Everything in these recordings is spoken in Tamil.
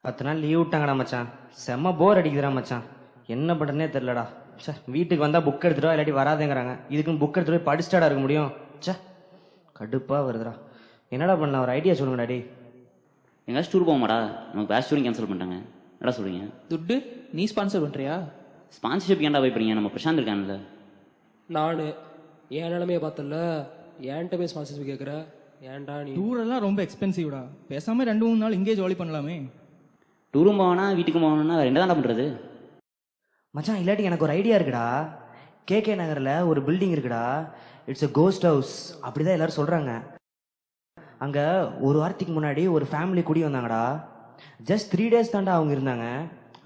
10 நாள் லீவ் விட்டாங்கடா மச்சான். செம்ம போர் அடிக்குதுடா மச்சான். என்ன பண்றதுனே தெரியலடா. ச்சே, வீட்டுக்கு வந்தா புக் எடுத்துட்டு வா, இல்லாட்டி வராதேங்கிறாங்க. இதுக்குன்னு புக் எடுத்துட்டு போய் படிச்சுட்டாடா இருக்க முடியும். ச்சே, கடுப்பா வருதுடா. என்னடா பண்ணலாம், ஒரு ஐடியா சொல்லுங்கடா டேய். எங்கேயாச்சும் டூர் போமாடா? நமக்கு பேட்ச் டூரும் கேன்சல் பண்ணிட்டாங்க. என்னடா சொல்றீங்க? துட்டு நீ ஸ்பான்சர் பண்றியா? ஸ்பான்சர்ஷிப் ஏன்டா போய் பண்ணீங்க? நம்ம பிரசாந்த் இருக்கான்ல. நான் என் நிலைமையை பார்த்தல, ஏன்ட்ட போய் ஸ்பான்சர்ஷிப் கேட்குற? ஏன்டா நீ? டூர் எல்லாம் ரொம்ப எக்ஸ்பென்சிவ்டா. பேசாம 2-3 நாள் இங்கே ஜாலி பண்ணலாமே. டூரும் போவானா வீட்டுக்கும் போவானா வேறு என்ன பண்ணுறது? மச்சான், இல்லாட்டி எனக்கு ஒரு ஐடியா இருக்குடா. கேகே நகர்ல ஒரு பில்டிங் இருக்குடா. இட்ஸ் a கோஸ்ட் ஹவுஸ், அப்படிதான் எல்லாரும் சொல்றாங்க. அங்க ஒரு வாரத்துக்கு முன்னாடி ஒரு ஃபேமிலி குடி வந்தாங்கடா. ஜஸ்ட் 3 days தாண்டா அவங்க இருந்தாங்க.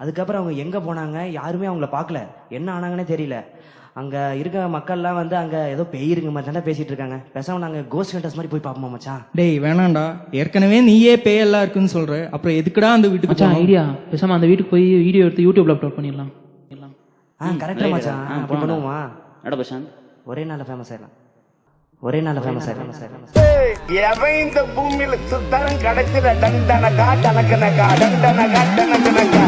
அதுக்கப்புறம் அவங்க எங்க போனாங்க, யாருமே அவங்கள பார்க்கல. என்ன ஆனாங்கன்னே தெரியல. அங்க இருக்க மக்கள்லாம் வந்து அங்க ஏதோ பேய் இருக்க மாதிரி தாண்டா பேசிட்டு இருக்காங்க. பேசாம நாங்க கோஸ்ட் ஹண்டர்ஸ் மாதிரி போய் பார்ப்போமா மச்சான்? டேய் வேணாம்டா, ஏற்கனவே நீயே பேயெல்லாம் இருக்குன்னு சொல்ற. அப்புறம் எதுக்குடா அந்த வீட்டுக்கு மச்சான் போகணும்? ஐடியா, பேசாம அந்த வீட்டுக்கு போய் வீடியோ எடுத்து யூடியூப்ல அப்லோட் பண்ணிடலாம். கரெக்டா மச்சான். அப்படி பண்ணுவோமா? என்னடா பிரசாந்த்? ஒரே நாள்ல ஃபேமஸ் ஆயிடலாம். ஒரே நாள்ல ஃபேமஸ் ஆயிடலாம். எவன் இந்த பூமியில சுத்தரம் கிடைச்சிட டண்டனகா டனக்கனகா டண்டனகா டனக்கனகா.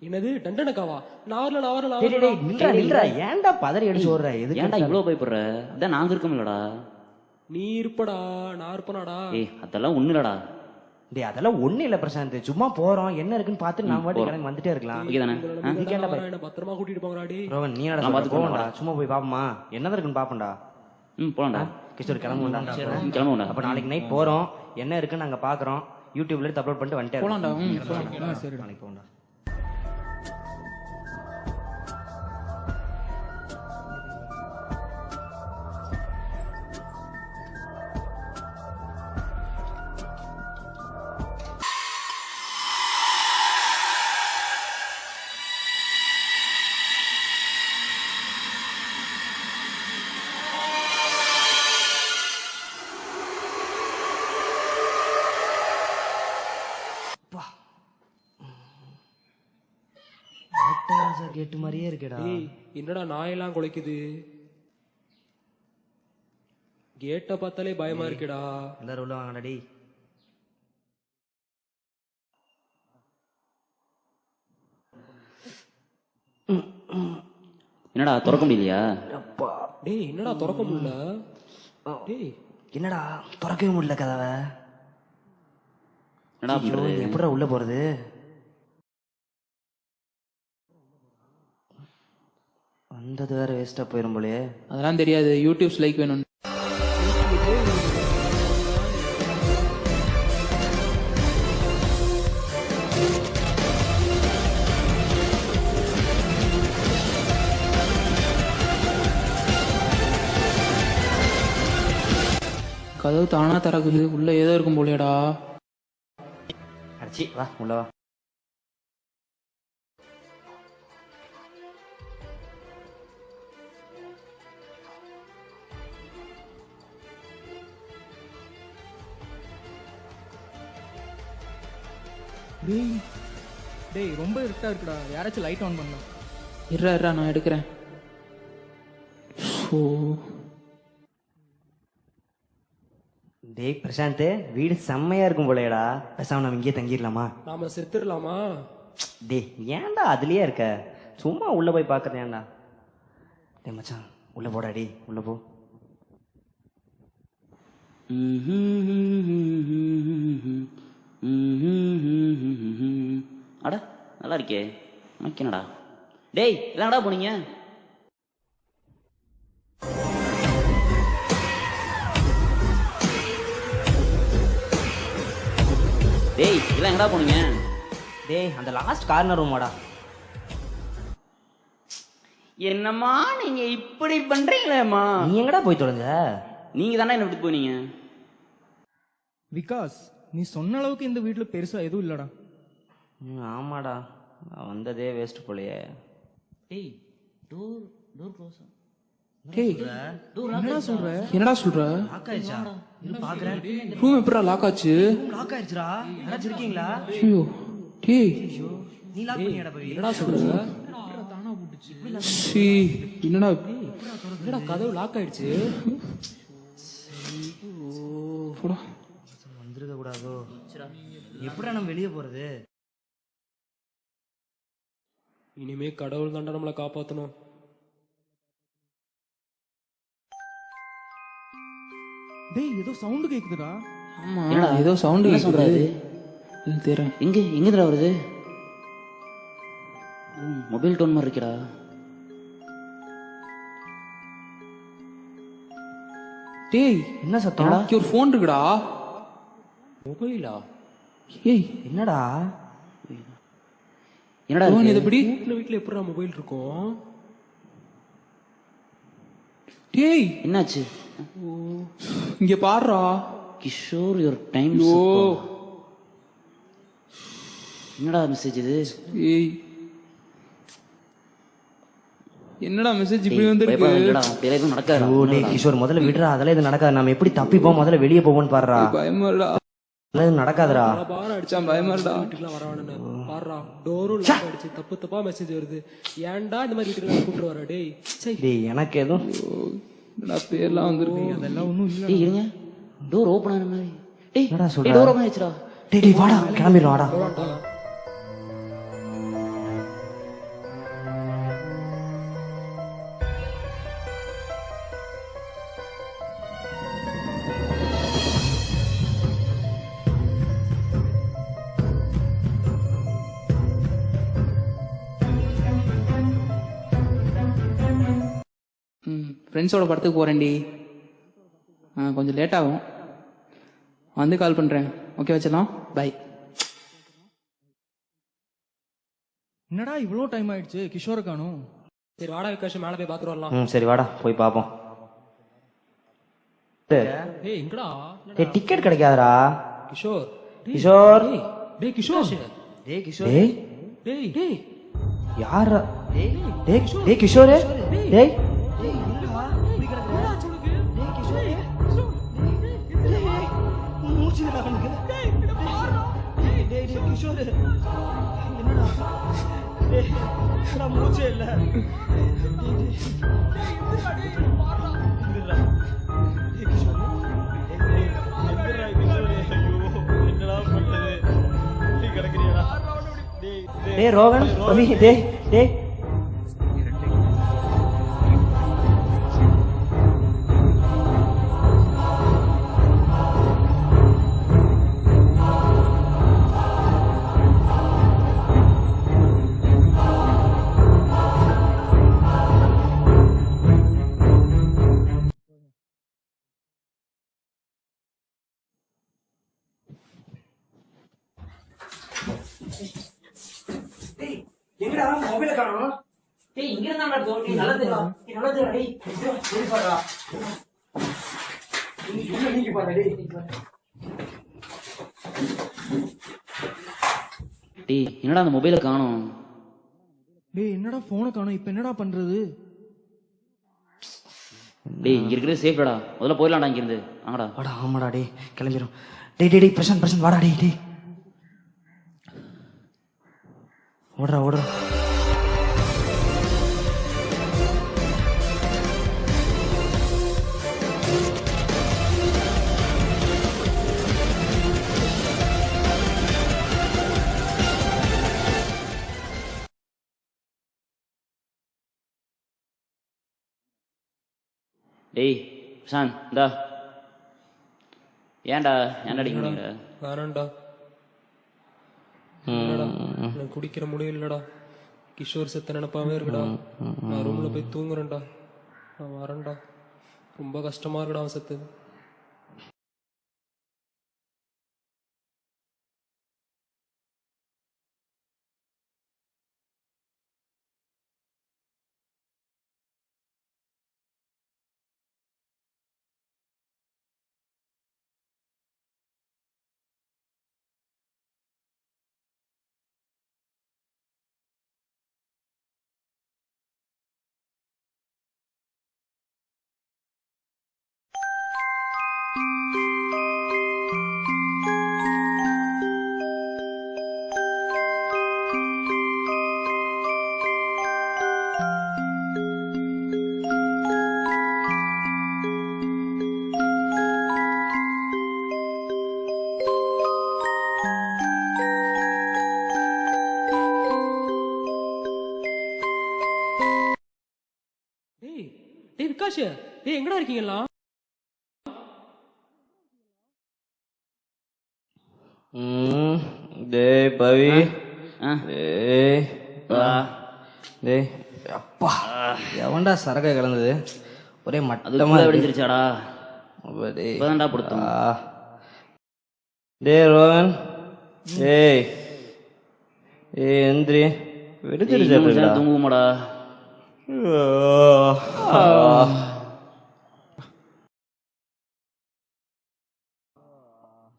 என்னது டண்டனக்காவா? நான் டேய் டேய் டேய், நில்றா நில்றா. ஏன்டா பதறி அடிச்சு ஓடுற? எதுக்கு ஏன்டா இவ்வளோ பயப்படுற? அதான் நாங்கள் இருக்கோம்லடா. நீ இருப்படா, நான் இருப்பனாடா. ஏய் அதெல்லாம் ஒன்றும் இல்லடா. டேய் அதெல்லாம் ஒண்ணு இல்ல பிரசாந்த். சும்மா போறோம், என்ன இருக்குன்னு பார்த்து நான் வாட்டி கிளம்பி வந்துட்டே இருக்கலாம். ஓகே தானே? என்ன பத்திரமா கூட்டிட்டு போங்கடாடி. ரோகன், நீ என்னடா நான் சொல்ற? பார்த்துக்கிறேன். போகணும்டா, சும்மா போய் பாப்போமா? என்னதான் இருக்குன்னு பாப்போம்டா. போலாம்டா. கிஷோர் கிளம்புண்டா. கிளம்புண்டா. அப்ப நாளைக்கு நைட் போறோம், என்ன இருக்குன்னு நாங்க பாக்குறோம். யூடியூப்ல எடுத்து அப்லோட் பண்ணிட்டு வந்துட்டே போலாம்டா. இருக்கோம். சரிடா. நாளைக்கு போகணும்டா. கேட்டு மாதிரியே இருக்கேடா. ஏய், என்னடா நாயெல்லாம் குலைக்குது? கேட்ட பார்த்தாலே பயமா இருக்குடா. எல்லாரும் உள்ள வாங்கடா டேய். என்னடா திறக்க முடியலையா? டேய் என்னடா திறக்க முடியல? டேய் என்னடா திறக்கவே முடியல கதவை? என்னடா பண்ணுறது? எப்படா உள்ள போறது? வந்தது வேற வேஸ்டா போயிரும் போலயே. அதெல்லாம் தெரியாது, யூடியூப்ஸ் லைக் வேணும். கதவு தானா திறக்குது, உள்ள ஏதோ இருக்கும் போலேடா. அடிச்சி வா உள்ள வா. டேய் டேய் ரொம்ப இருட்டா இருக்குடா. யாராச்சும் லைட் ஆன் பண்ணலாம். இருடா நான் எடுக்கிறேன். ஓ டேய் பிரசாந்த், வீடு செம்மையா இருக்கும் போலயேடா. பேசாம நம்ம இங்கேயே தங்கிடலாமா? நாம செத்துடலாமா? டேய் ஏன்டா அதுலயே இருக்க? சும்மா உள்ள போய் பாக்குறது ஏன்டா? டேய் மச்சான் உள்ள போடா. டேய் உள்ள போ. அட நல்லா இருக்கே. உனக்கு என்னடா? டேய் இல்லடா போனீங்க? டேய் இல்லை எங்கடா போனீங்க? டேய் அந்த லாஸ்ட் கார்னர் ரூமாடா. என்னம்மா நீங்க இப்படி பண்றீங்களேம்மா? நீ எங்கடா போய் தொலைஞ்ச? நீங்க தானே என்ன விட்டு போனீங்க. விகாஸ், நீ சொன்ன அளவுக்கு இந்த வீட்டுல பெருசா எதுவும் இல்லடா. ஆமாடா, நான் வந்ததே வேஸ்ட் போலயே. டேய் டோர் டோர் க்ளோஸ். டேய் என்னடா சொல்ற? என்னடா சொல்ற? லாக் ஆயிடுச்சா? இரு பாக்குறேன். ரூம் எப்படா லாக் ஆச்சு? லாக் ஆயிடுச்சுடா. யாராச்சும் இருக்கீங்களா? ஐயோ டேய் நீ லாக் பண்ணியாடா போய்? என்னடா சொல்ற? சீ என்னடா என்னடா கதவு லாக் ஆயிடுச்சு? போடா. வந்திருக்க கூடாதோ? எப்படா நம்ம வெளியே போறது? இனிமே கடவுள் தாண்டா நம்மளை காப்பாற்றணும். டேய் ஏதோ சவுண்ட் கேக்குதுடா. ஆமா என்னடா? ஏதோ சவுண்டு என்ன sound கேக்குது. அது? தெரியும். எங்கேடா வருது? மொபைல் டோன் மாதிரி இருக்கடா. டேய் என்ன சத்தம்? இங்க ஒரு ஃபோன் இருக்குடா. மொபைலா? ஏய் என்னடா? என்னடா ஃபோன் இருக்கு? இது எப்படி? வீட்டில் எப்படா மொபைல் இருக்கும்? டேய் என்னாச்சு? இங்க பாருடா. Kishore your time. ஓ என்னடா மெசேஜ் இது? ஏய் என்னடா மெசேஜ் இப்படி டேய், வந்திருக்கு? பயப்படாதடா. அப்படியெல்லாம் எதுவும் நடக்காதுடா. ஓ டேய் கிஷோர் முதல்ல விடுறா, அதெல்லாம் இது நடக்காது. நம்ம எப்படி தப்பிப்போம், முதல்ல வெளியே போவோம்னு பாடுறா. பயமாடா. அதெல்லாம் இது நடக்காதுடா. பாரு அடிச்சான் பயமாடா. வீட்டுக்குலாம் வரவானுன்னு பாடுறா. டோரும் லாக் அடிச்சு தப்பு தப்பா மெசேஜ் வருது. ஏன்டா இந்த மாதிரி வீட்டுக்குலாம் கூப்பிட்டு வர? டேய் சை. டேய் எனக்கு எதுவும் என்னடா பேர்லாம் வந்திருக்கு. அதெல்லாம் ஒண்ணும் இல்ல. டேய் இருங்க, டோர் ஓபன் ஆன மாதிரி. டேய் என்னடா சொல்ற? டேய் டோர் ஓபன் ஆயிடுச்சுடா. டேய் டேய் வாடா, கிளம்பிடுறோம் வாடா. ஃப்ரெண்ட்ஸோட படத்துக்கு போறேன்டி. கொஞ்சம் லேட் ஆகும், வந்து கால் பண்றேன். ஓகே வச்சிடலாம், பை. என்னடா இவ்வளோ டைம் ஆயிடுச்சு, கிஷோரை காணோம். சரி வாடா விகாஷ், மேலே போய் பார்த்துட்டு வரலாம். ம் சரி வாடா போய் பாப்போம். டேய் எங்கடா? டேய் டிக்கெட் கிடைக்காதடா. கிஷோர். கிஷோர் டேய் கிஷோர். டேய் கிஷோர் டேய் டேய் டேய் யாரா? டேய் டேய் கிஷோர் டேய் டேய் ரோகன் ரவி டேய் டேய் எங்கடா மொபைல காணோம்? டேய் இங்க இருந்தாடா டோர். நீ நல்லதுடா, நீ நல்லதுடா. டேய் ஓடி பாடா, நீங்க பாடா. டேய் என்னடா அந்த மொபைலை காணோம்? டேய் என்னடா போனை காணோம், இப்போ என்னடா பண்றது? டேய் இங்க இருக்கிறது சேஃப்டா, முதல்ல போயிடலாம்டா இங்க இருந்து. வாங்கடா. வாடா. ஆமாடா டேய் கிளம்பிரும். டேய் டேய் டேய் பிரசாந்த் வாடா. டேய் டேய் ஓடுறா ஓடுறா. டேய் பிரசாந்த் இந்தா. ஏன்டா ஏன்டா அடிக்கிறீங்க? வேணாண்டா. இல்லடா, எனக்கு குடிக்கிற முடியலடா. கிஷோர் செத்த நினைப்பாவே இருக்குடா. நான் ரூம்ல போய் தூங்குறேன்டா. நான் வரேன்டா. ரொம்ப கஷ்டமா இருக்குடா அவன் செத்து. விகாஷ், டேய் எங்கடா இருக்கீங்களா? டேய் பவி, ஆ டேய் வா. டேய் அப்பா, எவன்டா சரக்கை கலந்தது? ஒரே அது மட்டமா கூட இருக்கு. வெடிஞ்சிருச்சாடா? அப்பா, டேய் இப்பதான்டா படுத்தோம். டேய் ரோஹன், டேய் எந்திரி, வெடிச்சிருச்சா? தூங்குமாடா.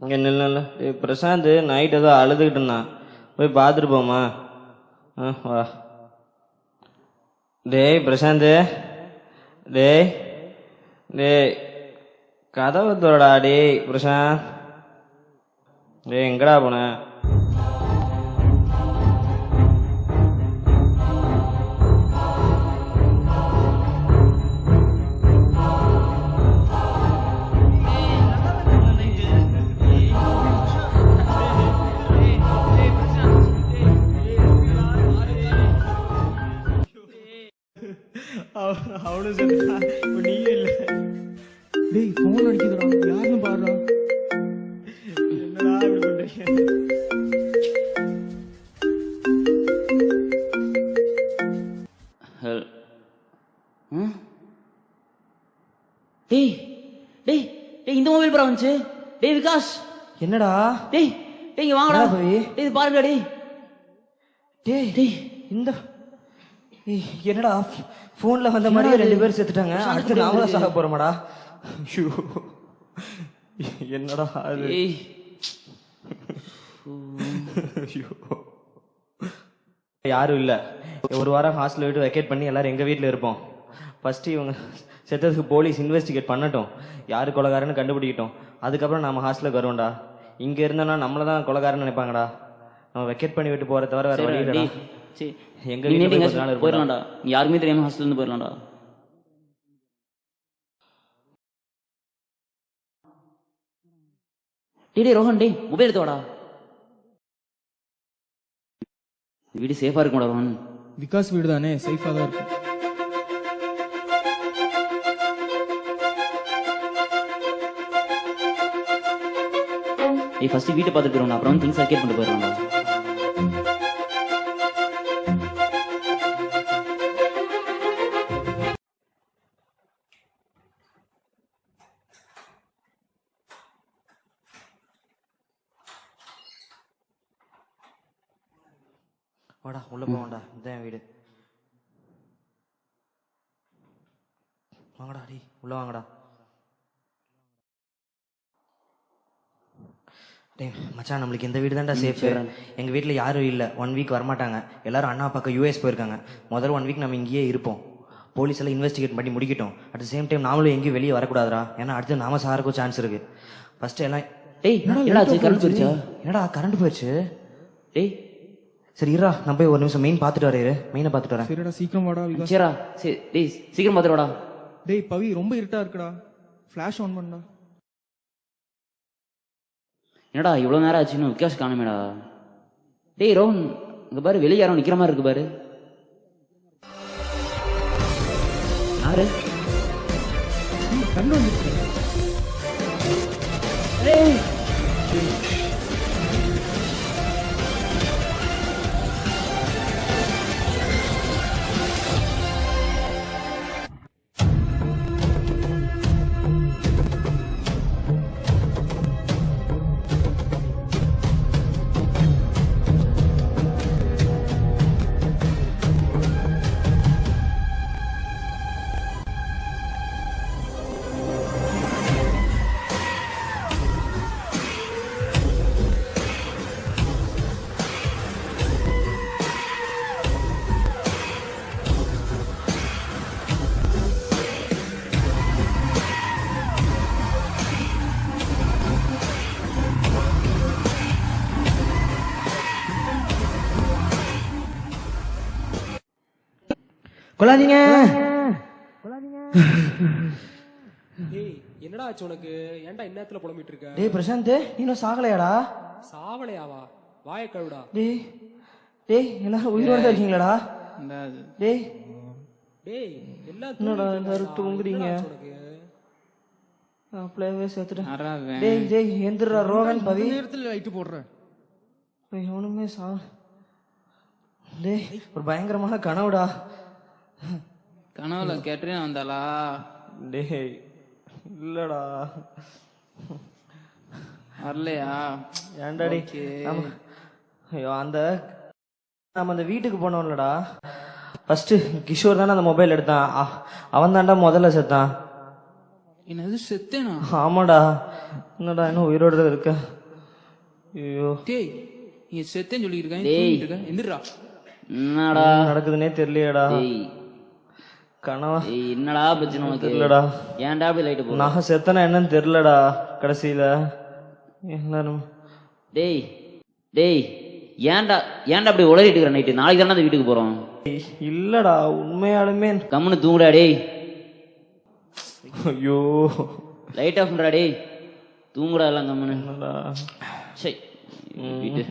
இங்க நில்ல. டேய் பிரசாந்த் நைட் ஏதோ அழுதுகிட்டு இருந்தான், போய் பார்த்துட்டு போமா. வா. டேய் பிரசாந்த், டேய் டேய் கதவை திறடா. டேய் பிரசாந்த், டேய் எங்கடா போன? அவனும் சொல்றான், இப்ப நீயும் இல்ல. டேய் போன் அடிக்குதுடா, யாருன்னு பாருடா. என்னடா இப்படி பண்றீங்க? டேய் டேய் டேய் இந்த மொபைல் பரா வந்துச்சு. டேய் விகாஷ், என்னடா? டேய் டேய் இங்க வாங்கடா. என்னடா பவி? டேய் இது பாருடா. டேய் டேய் டேய் இந்த என்னடா போன்ல வந்த மாதிரி ரெண்டு பேரும் செத்துட்டாங்க. அடுத்து நாம தான் சாக போறோமாடா? ஐயோ, என்னடா அது? டேய் ஐயோ, யாரும் இல்ல. ஒரு வாரம் ஹாஸ்டல் விட்டு வெக்கேட் பண்ணி எல்லாரும் எங்க வீட்டுல இருப்போம். ஃபர்ஸ்ட் இவங்க செத்ததுக்கு போலீஸ் இன்வெஸ்டிகேட் பண்ணட்டும், யாரு கொலைகாரன்னு கண்டுபிடிக்கட்டும். அதுக்கப்புறம் நம்ம ஹாஸ்டலுக்கு வருவோம்டா. இங்க இருந்தோம்னா நம்மளதான் கொலைகாரன்னு நினைப்பாங்கடா. நம்ம வெக்கேட் பண்ணி விட்டு போற தவிர வேற வழி இல்லடா. சரி எங்க நீ வீட்டுல நேத்து கொஞ்ச நாள் இருப்போம்டா. போயிடலாம்டா. நீ யாருமே தெரியாம ஹாஸ்டல்ல இருந்து போயிடலாம்டா. டேய் ரோஹன், டேய் மொபைல் எடுத்து வாடா. வீடு சேஃபா இருக்கும்டா ரோஹன். விகாஸ் வீடு தானே, சேஃபா தான் இருக்கும். டேய் ஃபர்ஸ்ட் வீட்டை பார்த்துட்டு போயிடணும், அப்புறம் வந்து திங்ஸ் வெக்கேட் பண்ணிட்டு போயிடலாம்டா. வாடா உள்ள போவான்டா, இதான் என் வீடு. வாங்கடா டி, உள்ள வாங்கடா. டேய் மச்சான், நம்மளுக்கு இந்த வீடு தான்டா சேஃப். எங்க வீட்டுல யாரும் இல்ல, 1 வீக் வரமாட்டாங்க. எல்லாரும் அண்ணா பக்கம் யூஎஸ் போயிருக்காங்க. முதல்ல 1 வீக் நம்ம இங்கேயே இருப்போம். போலீஸ் எல்லாம் இன்வெஸ்டிகேட் பண்ணி முடிக்கட்டும். அட் த சேம் டைம் நாமளும் எங்கேயும் வெளியே வரக்கூடாதுடா, ஏன்னா அடுத்து நாம சாருக்கும் சான்ஸ் இருக்கு. ஃபர்ஸ்ட் எல்லாம் டேய் என்னடா ஆச்சு? கரண்ட் போயிடுச்சா? என்னடா கரண்ட் போயிடுச்சு? டேய் சரி இருடா, நான் போய் ஒரு நிமிஷம் மெயின் பார்த்துட்டு வரேன். மெயினை பார்த்துட்டு வரேன். சரிடா, சீக்கிரம் வாடா விகாஸ். சரிடா, சரி டேய் சீக்கிரம் பார்த்துட்டு வாடா. டேய் பவி, ரொம்ப இருட்டா இருக்குடா, ஃபிளாஷ் ஆன் பண்ணா. என்னடா இவ்வளவு நேரம் ஆச்சுன்னு விகாஷ் காணுமேடா. டேய் ரோஹன், இங்க பாரு, வெளியே யாரும் நிக்கிற மாதிரி இருக்கு பாரு. யாரு? கண்ணு வந்துருச்சு. டேய் கொள்ளாதீங்க. டேய் என்னடா ஆச்சு உனக்கு? ஏன்டா இந்நேரத்துல புலம்பிட்டு இருக்க? டேய் பிரசாந்த், நீ இன்னும் சாகலையாடா? சாவலையாவா? வாய கழுடா. டேய் டேய் எல்லாரும் உயிரோட தான் இருக்கீங்களாடா? இந்த டேய் டேய் எல்லாம் என்னடா எல்லாரும் தூங்குறீங்க? உனக்கு அப்படியே சேர்த்துட்டேன். யாரா அவன்? டேய் டேய் எந்திரா ரோகன் பவி. நேரத்துல லைட் போடுறேன். எவனுமே டேய் ஒரு பயங்கரமான கனவுடா. கனவுல கேட்டேன் வந்தாளா? டேய் இல்லடா. வரலையா? ஏன்டா டேய் ஐயோ நம்ம அந்த வீட்டுக்கு போனோம்லடா, ஃபர்ஸ்ட் கிஷோர் தானே அந்த மொபைல் எடுத்தான். அவன் தான்டா முதல்ல செத்தான். என்னது செத்தேனா? ஆமாடா. என்னடா இன்னும் உயிரோட இருக்க? ஐயோ டேய் நீ செத்தேன்னு சொல்லியிருக்கேன். டேய். எந்திரா. என்னடா என்ன நடக்குதுன்னே தெரியலையேடா. டேய் கனவா டேய், என்னடா பிரச்சனை உனக்கு? தெரியலடா. ஏன்டா அப்படி லைட் போடுற? நான் செத்தனா என்னன்னு தெரியலடா கடைசியில. எல்லாரும் டேய் டேய் ஏன்டா அப்படி உளறிட்டு இருக்கிற நைட்டு? நாளைக்கு தானே அந்த வீட்டுக்கு போறோம். இல்லடா உண்மையாலுமே. கம்முன்னு தூங்குடா டேய். ஐயோ லைட் ஆஃப் பண்றா டேய். தூங்குடா எல்லாம் கம்முன்னு. என்னடா சை வீட்டு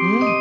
ம்